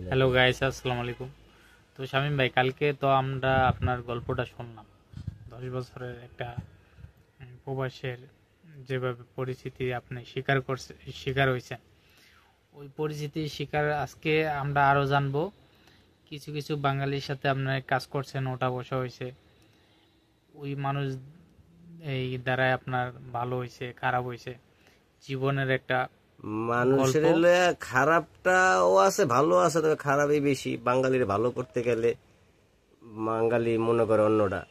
Hello guys, আসসালামু আলাইকুম। তো শামীম ভাই, কালকে তো আমরা আপনার গল্পটা শুনলাম 10 বছরের একটা প্রবাসের যেভাবে পরিস্থিতি আপনি শিকার হয়েছেন, ওই পরিস্থিতির শিকার আজকে আমরা আরো জানবো। কিছু কিছু বাঙালির সাথে আপনার কাজ করছেন, ওটা বসা হয়েছে, ওই মানুষ এই দ্বারাই আপনার ভালো হয়েছে খারাপ হয়েছে, জীবনের একটা গল্প। মানুষের লইয়া খারাপটাও আছে, ভালো আছে, তবে খারাপই বেশি। বাঙালির ভালো করতে গেলে বাঙালি মনে করে অন্যটা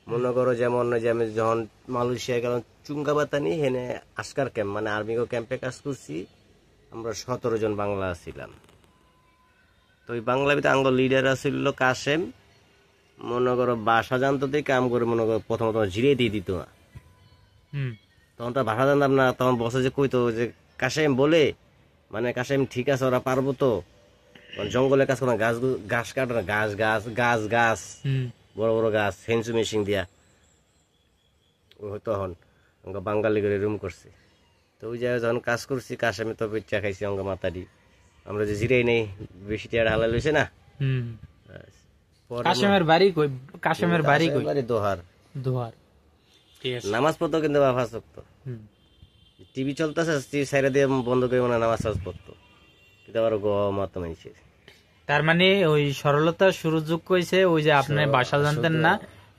মনে করো, যেমন ওই যে আমি যখন মালয়েশিয়া গেলাম চুঙ্গাবাতানি হেনে আস্কার ক্যাম্প মানে আর্মি ক্যাম্পে কাজ করছি। আমরা 17 জন বাংলা ছিলাম। তো ওই বাংলা ভিতরে আঙ্গ লিডার ছিল কাশেম। মনে করো বাসা জানতো দিয়ে কাম করে মনে করো প্রথমত জিরে দিয়ে দিত না। হুম তখন তো ভাষা জানতাম না, তখন বসে যে কইতো যে কাশেম বলে, মানে কাশেম ঠিক আছে ওরা পারবো তো। মানে জঙ্গলে কাজ করে গাছ ঘাস কাটে না, গাছ গাছ গাছ গাছ হুম বড় বড় গাছ সেন্সু মেশিন দিয়া। ও তখন আমাকে বাঙালি করে রুম করছে। তো ওই জায়গায় যখন কাজ করছি কাশেমে তো ইচ্ছা খাইছি অঙ্গ মাতারি। আমরা যে জিরাই নেই বেশি টিয়ার হালাল হয়েছে না। হুম পরে কাশেমের বাড়ি কই? কাশেমের বাড়ি কই? বাড়ি দোহার। দোহার। ঠিক আছে। নামাজ পড়তো কিন্তু বাবা পড়তো। হুম টিভি চলতেছে, সাইডে দিয়ে বন্ধ করে মানে নামাজ পড়তো। কিন্তু আবার গো মত মানুষের তার মানে ওই সরলতার সুযোগ কইছে, ওই যে আপনি ভাষা জানতেন না,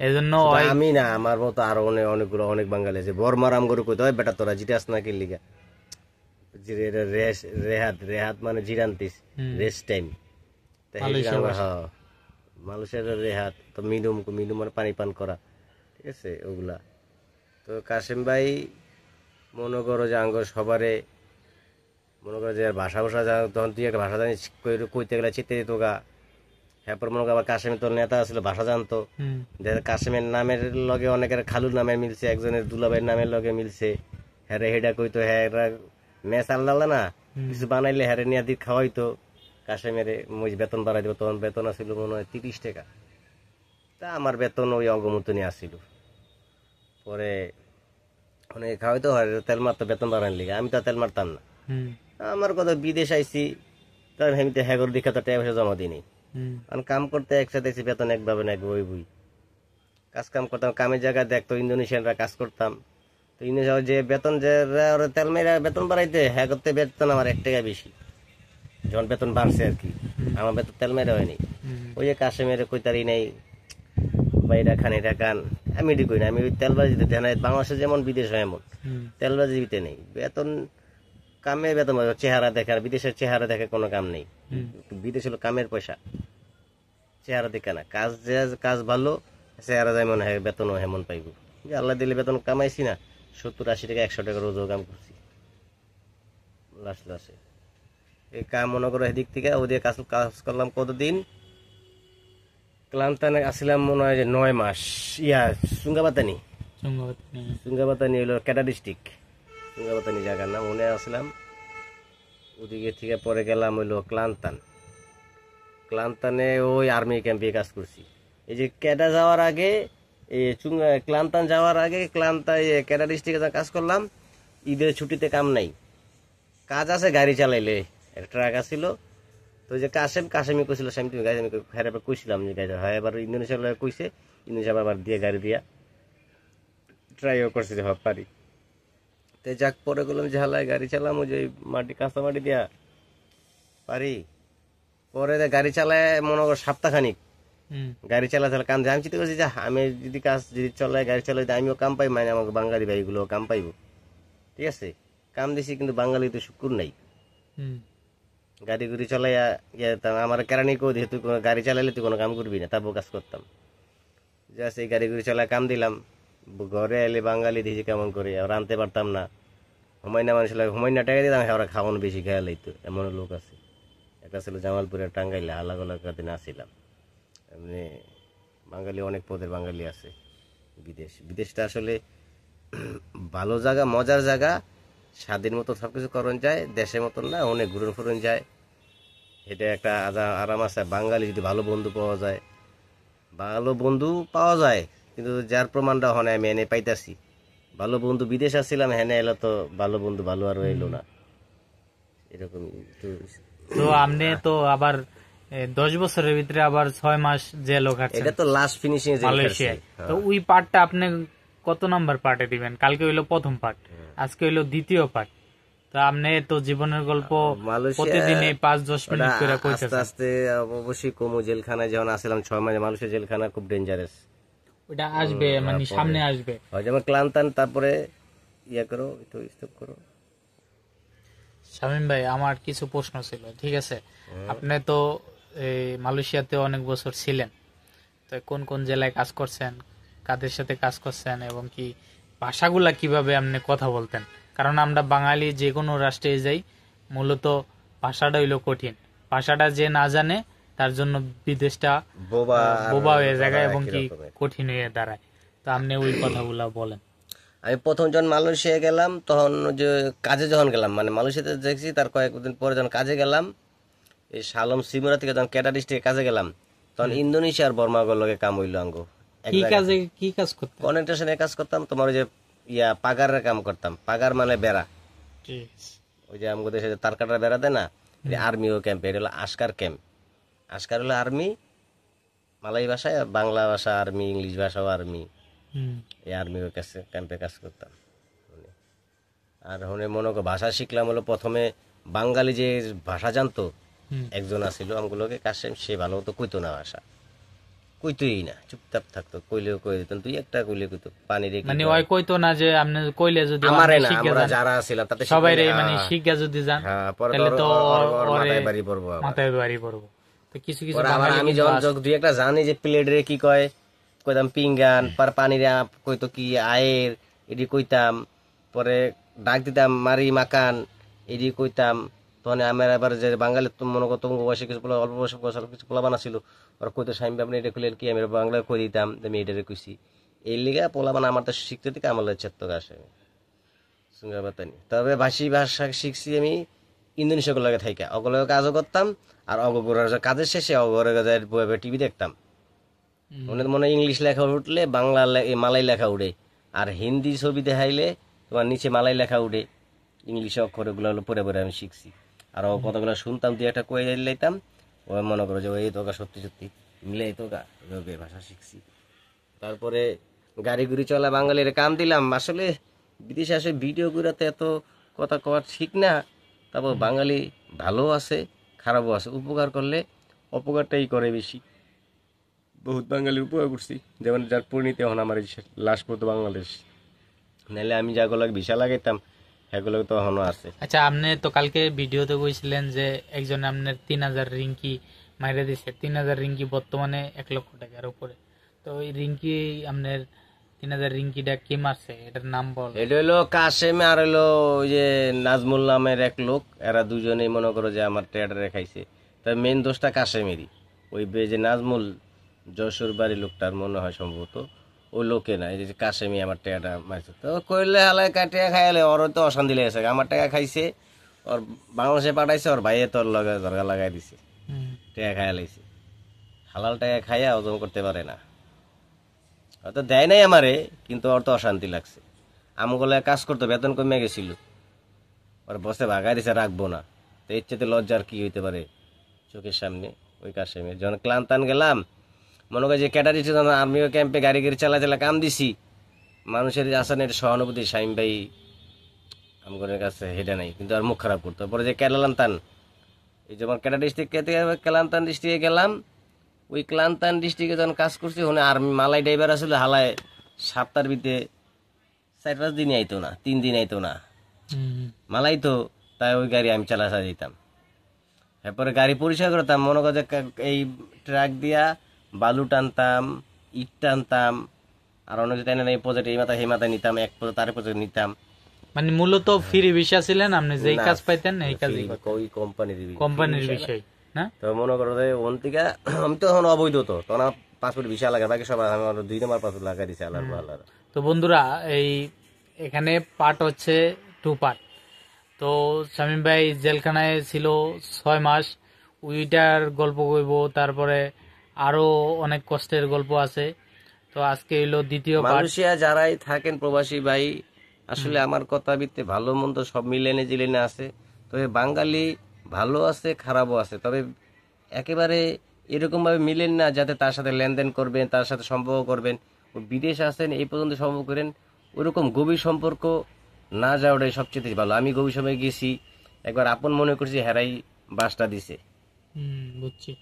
এজন্য শুধু আমি না, আমার মতো আরো অনেকগুলো অনেক বাঙালি আছে। বর্মার আম করে কইতে হয় বেটা তোরা জিরাস না কি লিগা। রেহাত রেহাত মানে জিরান্তিস রেস্ট টাইম। মানুষের রেহাত তো মিনুম মিনুম মানে পানি পান করা, ঠিক আছে ওগুলা। তো কাশেম ভাই মনে করো যে আঙ্গ সবারে মনে করো যে ভাষা ভাষা তখন তুই একটা ভাষা জানিস কইতে গেলে চিতে দিত গা। এরপর মনে করো আবার কাশেমের তোর নেতা ছিল ভাষা জানতো। কাশেমের নামের লগে অনেকের খালুর নামে মিলছে, একজনের দুলাভাইয়ের নামের লগে মিলছে। হ্যাঁ হেডা কইতো, হ্যাঁ মেস আল্লাহ না কিছু বানাইলে হ্যাঁ নিয়ে দিয়ে খাওয়াইতো। কাশেমের বেতন বাড়াই দিব, তখন বেতন আসছিল মনে হয় 30 টাকা। তা আমার বেতন ওই অগমতনই আসছিল। পরে অনেক খাওয়াইতো হয় তেল মারতো বেতন বাড়ানোর লিগে, আমি তো তেল মারতাম না। আমার কথা বিদেশ আইছি, তার হেমিতে হ্যাগর দীক্ষা তো টাকা পয়সা জমা দিই। কারণ কাম করতে একসাথে বেতন একভাবে না ওই বই কাজ কাম করতাম। কামের জায়গায় দেখতো ইন্দোনেশিয়ানরা কাজ করতাম। তো ইন্দোনেশিয়া যে বেতন যে তেল মেয়েরা বেতন বাড়াইতে হ্যাঁ করতে বেতন আমার 1 টাকা বেশি। যখন বেতন বাড়ছে আর কি, আমার বেতন তেল মেরে হয়নি। ওই যে কাশেমের কইতারি নাই বাইরা খান এটা খান, আমি এটি কই না। আমি ওই তেলবাজিতে বাংলাদেশে যেমন বিদেশ হয় এমন তেলবাজিতে নেই বেতন। কামে বেতন চেহারা দেখে, আর বিদেশের চেহারা দেখে কোনো কাম নেই। বিদেশ হলো কামের পয়সা, চেহারা দেখে না। কাজ যে কাজ ভালো চেহারা যায় মনে হয় বেতনও হেমন পাইব। আল্লাহ দিলে বেতন কামাইছি না 70-80 টাকা 100 টাকা রোজও কাম করছি লাস্ট লাস্টে। এই কাম মনে করো এদিক থেকে ওদিকে কাজ কাজ করলাম কতদিন। ক্লান্তানে আসলাম মনে হয় যে 9 মাস। চুঙ্গাবাতানি চুঙ্গাবাতানি হলো কেডা ডিস্ট্রিক্ট, চুঙ্গাবাতানি জায়গার নাম মনে আসলাম। ওদিকে থেকে পরে গেলাম হইলো ক্লান্তান। ক্লান্তানে ওই আর্মি ক্যাম্পে কাজ করছি। এই যে কেডা যাওয়ার আগে ক্লান্তান যাওয়ার আগে কেডা ডিস্ট্রিক্টে কাজ করলাম। ঈদের ছুটিতে কাম নাই, কাজ আছে গাড়ি চালাইলে। একটা ট্রাক আসছিল। তো যে কাশেমি কইছিল সামি তুমি গাড়ি, আমি হেরে কইছিলাম যে গাড়ি হয় এবার ইন্দোনেশিয়ার লগে কইছে। ইন্দোনেশিয়া আবার দিয়ে গাড়ি দিয়া ট্রাইও করছে যে ভাব পারি। তো যাক পরে গেলাম যে হালায় গাড়ি চালাম ওই যে মাটি কাঁচা মাটি দিয়া পারি। পরে গাড়ি চালায় মনে কর সপ্তাহখানিক গাড়ি চালা কাম দিয়ে আমি চিন্তা করছি যে আমি যদি কাজ যদি চলে গাড়ি চালাই আমিও কাম পাই, মানে আমাকে বাঙালি ভাইগুলো কাম পাইব। ঠিক আছে কাম দিছি, কিন্তু বাঙালি তো শুকুর নাই। গাড়ি গুড়ি চলাইয়া আমার কেরানি কো দিয়ে তুই কোনো গাড়ি চালাইলে তুই কোনো কাম করবি না, তারপর কাজ করতাম। জাস্ট এই গাড়ি গুড়ি চালায় কাম দিলাম। ঘরে এলে বাঙালি দিয়েছি কেমন করে, আর আনতে পারতাম না। হুমায়না মানুষ লাগে, হুমায়না টাকা দিতাম, ওরা খাওয়ানো বেশি খেয়াল হইতো। এমন লোক আছে। একটা ছিল জামালপুরের টাঙ্গাইলে, আলাগ আলাগ দিন আসছিলাম। এমনি বাঙালি অনেক পদের বাঙালি আছে। বিদেশটা আসলে ভালো জায়গা, মজার জায়গা, স্বাধীন মতো সবকিছু করণ যায়। দেশের মতন না, অনেক ঘুরন ফুরন যায়। এটা একটা আরাম আছে। বাঙালি যদি ভালো বন্ধু পাওয়া যায়, ভালো বন্ধু পাওয়া যায়, কিন্তু যার প্রমাণটা হয় আমি এনে পাইতাছি। ভালো বন্ধু বিদেশ আসছিলাম, হেনে এলো তো ভালো বন্ধু ভালো আর এলো না। এরকম একটু। তো আপনি তো আবার 10 বছরের ভিতরে আবার 6 মাস জেলও খাচ্ছেন এটা তো লাস্ট ফিনিশিং এ মালয়েশিয়ায়। তো ওই পার্টটা আপনি কত নাম্বার পার্টে দিবেন? কালকে হইলো প্রথম পার্ট, আজকে হইলো দ্বিতীয় পার্ট। তো আপনি তো জীবনের গল্প প্রতিদিনই 5-10 মিনিট করে আস্তে কইতেছেন। আস্তে অবশ্যই কমু। জেলখানায় যখন আসলাম 6 মাস, মালয়েশিয়া জেলখানা খুব ডেঞ্জারাস। ওটা আসবে, মানে সামনে আসবে। যেমন ক্লান্তান, তারপরে ইয়া করো, একটু স্টপ করো। শামীম ভাই, আমার কিছু প্রশ্ন ছিল, ঠিক আছে? আপনি তো এই মালয়েশিয়াতে অনেক বছর ছিলেন, তো কোন কোন জেলায় কাজ করছেন, কাদের সাথে কাজ করছেন, এবং কি ভাষাগুলা কিভাবে আপনি কথা বলতেন? কারণ আমরা বাঙালি যে কোনো রাষ্ট্রে যাই, মূলত ভাষাটা হইলো কঠিন। ভাষাটা যে না জানে তার জন্য বিদেশটা বোবা হয়ে যায় এবং কি কঠিন হয়ে দাঁড়ায়। তো আপনি ওই কথাগুলা বলেন। আমি প্রথম যখন মালয়েশিয়া গেলাম, তখন যে কাজে যখন গেলাম, মানে মালয়েশিয়াতে দেখছি, তার কয়েকদিন পরে যখন কাজে গেলাম, এই শালম সিমুরা থেকে যখন কেটা ডিস্ট্রিক্টে কাজে গেলাম, তখন ইন্দোনেশিয়া আর বর্মাগর লগে কাম হইল আঙ্গো। কি কাজ করতেন? কনেকটেশনে কাজ করতাম, তোমার ওই যে পাগারের কাম করতাম। পাগার মানে বেড়া, ওই যে আমাদের দেশে তার কাটার বেড়া দেয় না, আর্মি ও ক্যাম্পে। এটা হলো আশকার ক্যাম্প। আশকার হলো আর্মি মালয় ভাষায়, আর বাংলা ভাষা আর্মি, ইংলিশ ভাষাও আর্মি। এই আর্মি ও ক্যাম্পে কাজ করতাম। আর মনে করো ভাষা শিখলাম হলো প্রথমে বাঙালি যে ভাষা জানতো একজন আছিল আমগুলোকে কাশেম, সে ভালো মতো কইতো না ভাষা, কইতোই না, চুপচাপ থাকতো। কইলেও কই দিতেন, তুই একটা কইলে কইতো পানি রেখে, মানে ওই কইতো না যে আপনি কইলে যদি আমারে না, আমরা যারা ছিলাম তাতে সবাই মানে শিক্ষা যদি জান, তাহলে তো মাথায় বাড়ি পড়বো, মাথায় বাড়ি পড়বো। তো কিছু কিছু আমি যখন দুই একটা জানি যে প্লেট রে কি কয়, কইতাম পিঙ্গান, পার পানির কইতো কি আয়ের, এডি কইতাম। পরে ডাক দিতাম মারি মাকান, এডি কইতাম। তখন আমার আবার যে বাঙালি মনে করতো বয়সে কিছু অল্প বয়সে কিছু পোলাবান ছিল, ওরা কইতো সাইম আপনি এটা কইলেন কি, আমি বাংলায় কই দিতাম আমি এটারে কইছি। এই লিগা পোলাবান আমার তো শিখতে থেকে আমার চেত্তক আসে সুঙ্গাবাতানি। তবে ভাষা শিখছি আমি ইন্দোনেশিয়া লাগে থাইকা, অগলগে কাজও করতাম। আর অগরের কাজের শেষে অগরে টিভি দেখতাম। মনে ইংলিশ লেখা উঠলে বাংলা মালাই লেখা উঠে, আর হিন্দি ছবি দেখাইলে তোমার নিচে মালাই লেখা উঠে। ইংলিশে অক্ষরগুলো হলো পরে পরে আমি শিখছি। আর কতগুলো শুনতাম, দিয়ে একটা কয়ে লাইতাম, ও মনে করো যে এই তোকা সত্যি সত্যি মিলে এই তোকা ভাষা শিখছি। তারপরে গাড়ি গুড়ি চলা বাঙালির কাম দিলাম। আসলে বিদেশে আসে ভিডিও গুড়াতে এত কথা কওয়ার ঠিক না। তারপর বাঙালি ভালো আছে, খারাপও আছে। উপকার করলে অপকারটাই করে বেশি। বহুত বাঙালির উপকার করছি, যেমন যার পরিণতি এখন আমার লাস্ট পর্যন্ত বাংলাদেশ। নাহলে আমি যাগুলো ভিসা লাগাইতাম সেগুলো তো এখনো আছে। আচ্ছা, আপনি তো কালকে ভিডিওতে কইছিলেন যে একজন আপনার 3000 রিঙ্কি মাইরে দিছে। 3000 রিঙ্কি বর্তমানে 1 লক্ষ টাকার উপরে। তো ওই রিঙ্কি আপনার 3000 রিঙ্কিটা কে মারছে, এটার নাম বল। এটা হলো কাশেম আর হলো ওই যে নাজমুল নামের এক লোক। এরা দুজনেই মনে করো যে আমার টেডারে খাইছে। তাই মেন দোষটা কাশেমেরই। ওই যে নাজমুল যশোর বাড়ি লোকটার মনে হয় সম্ভবত, ওই লোকে না, এই যে কাশেমি আমার টাকাটা মারছে। তো কইলে হালায় টাকা খাইলে ওর তো অশান্তি লেগেছে। আমার টাকা খাইছে, ওর বাংলাদেশে পাঠাইছে, ওর ভাইয়ে তোর লগে দরগা লাগাই দিছে, টাকা খাইয়া লাইছে। হালাল টাকা খাইয়া হজম করতে পারে না। হয়তো দেয় নাই আমারে, কিন্তু ওর তো অশান্তি লাগছে। আমগুলো কাজ করতো, বেতন কমে গেছিল, ওর বসে ভাগাই দিছে, রাখবো না। তো এর চেয়ে লজ্জার কি হইতে পারে চোখের সামনে। ওই কাশেমে যখন ক্লান্তান গেলাম, মনে করি যে ক্যাটারি আর্মি ক্যাম্পে গাড়ি চালা কাম দিছি, মানুষের আসানের সহানুভূতি শাইম ভাই আমগরের কাছে হেডে নাই, কিন্তু আর মুখ খারাপ করতো। পরে যে কেলান্তান, এই যেমন ক্যাটা ডিস্ট্রিক্ট কেলান্তান ডিস্ট্রিক্টে গেলাম। ওই ক্লান্তান ডিস্ট্রিক্টে যখন কাজ করছি, ওখানে আর্মি মালাই ড্রাইভার আসলে হালায় সপ্তাহের ভিতরে 4-5 দিন আইতো না, 3 দিন আইতো না মালাই তো। তাই ওই গাড়ি আমি চালা দিতাম। এরপরে গাড়ি পরিষ্কার করতাম, মনে করছে এই ট্রাক দিয়া বালু টানতাম, ইট টানতাম, আর অনেক টাইম এই প্রজেক্ট এই মাথা সেই মাথায় নিতাম, এক প্রজেক্ট তার প্রজেক্ট নিতাম। মানে মূলত ফ্রি ভিসা ছিলেন আপনি, যেই কাজ পাইতেন এই কাজই ওই কোম্পানির বিষয় না। তো মনে করো যে ওন থেকে আমি তো এখন অবৈধ, তো তখন পাসপোর্ট ভিসা লাগে, বাকি সব আমার 2 নম্বর পাসপোর্ট লাগাই দিছে আল্লাহর। তো বন্ধুরা, এই এখানে পার্ট হচ্ছে 2 পার্ট। তো শামীম ভাই জেলখানায় ছিল 6 মাস, ওইটার গল্প কইব। তারপরে আরো অনেক কষ্টের গল্প আছে। তো আজকে হইলো দ্বিতীয় পার্ট। মালয়েশিয়া যারাই থাকেন প্রবাসী ভাই, আসলে আমার কথা ভিত্তি ভালো মন্দ সব মিলেনে জিলেনে আছে। তবে বাঙালি ভালো আছে খারাপও আছে, তবে একেবারে এরকম ভাবে মিলেন না যাতে তার সাথে লেনদেন করবেন, তার সাথে সম্পর্ক করবেন। ও বিদেশ আছেন এই পর্যন্ত সম্পর্ক করেন, ওরকম গভীর সম্পর্ক না যাওয়াটাই সবচেয়ে ভালো। আমি গভীর সময় গেছি, একবার আপন মনে করছি, হেরাই বাসটা দিছে। বুঝছি।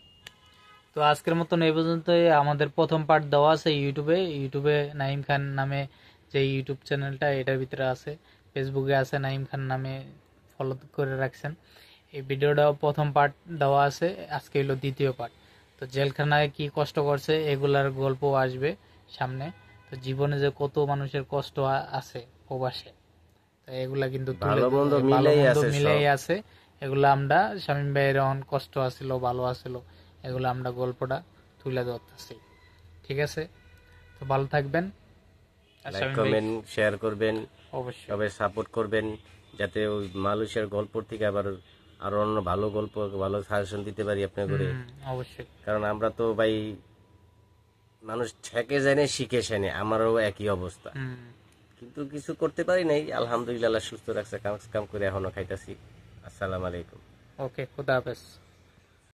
তো আজকের মতন এই পর্যন্তই। আমাদের প্রথম পার্ট দেওয়া আছে ইউটিউবে নাইম খান নামে যে ইউটিউব চ্যানেলটা, এটার ভিতরে আছে। ফেসবুকে আছে নাইম খান নামে, ফলো করে রাখছেন। এই ভিডিওটা প্রথম পার্ট দেওয়া আছে, আজকে হলো দ্বিতীয় পার্ট। তো জেলখানায় কি কষ্ট করছে এগুলার গল্প আসবে সামনে। তো জীবনে যে কত মানুষের কষ্ট আছে প্রবাসে, তো এগুলা কিন্তু ভালো মন্দ মিলেই আছে। এগুলা আমরা শামীম ভাইয়ের অন কষ্ট আসিল, ভালো আসিল, এগুলো আমরা গল্পটা তুলে ধরতেছি। ঠিক আছে, তো ভালো থাকবেন, লাইক কমেন্ট শেয়ার করবেন, অবশ্যই সবাই সাপোর্ট করবেন, যাতে ওই মালয়েশিয়ার গল্প থেকে আবার আরো অন্য ভালো গল্প, ভালো সাজেশন দিতে পারি আপনার করে। অবশ্যই, কারণ আমরা তো ভাই মানুষ ঠেকে যায় না, শিখে সেনে, আমারও একই অবস্থা, কিন্তু কিছু করতে পারি নাই। আলহামদুলিল্লাহ সুস্থ রাখছে, কাম করে এখনো খাইতাছি। আসসালামু আলাইকুম। ওকে, খুদা হাফেজ।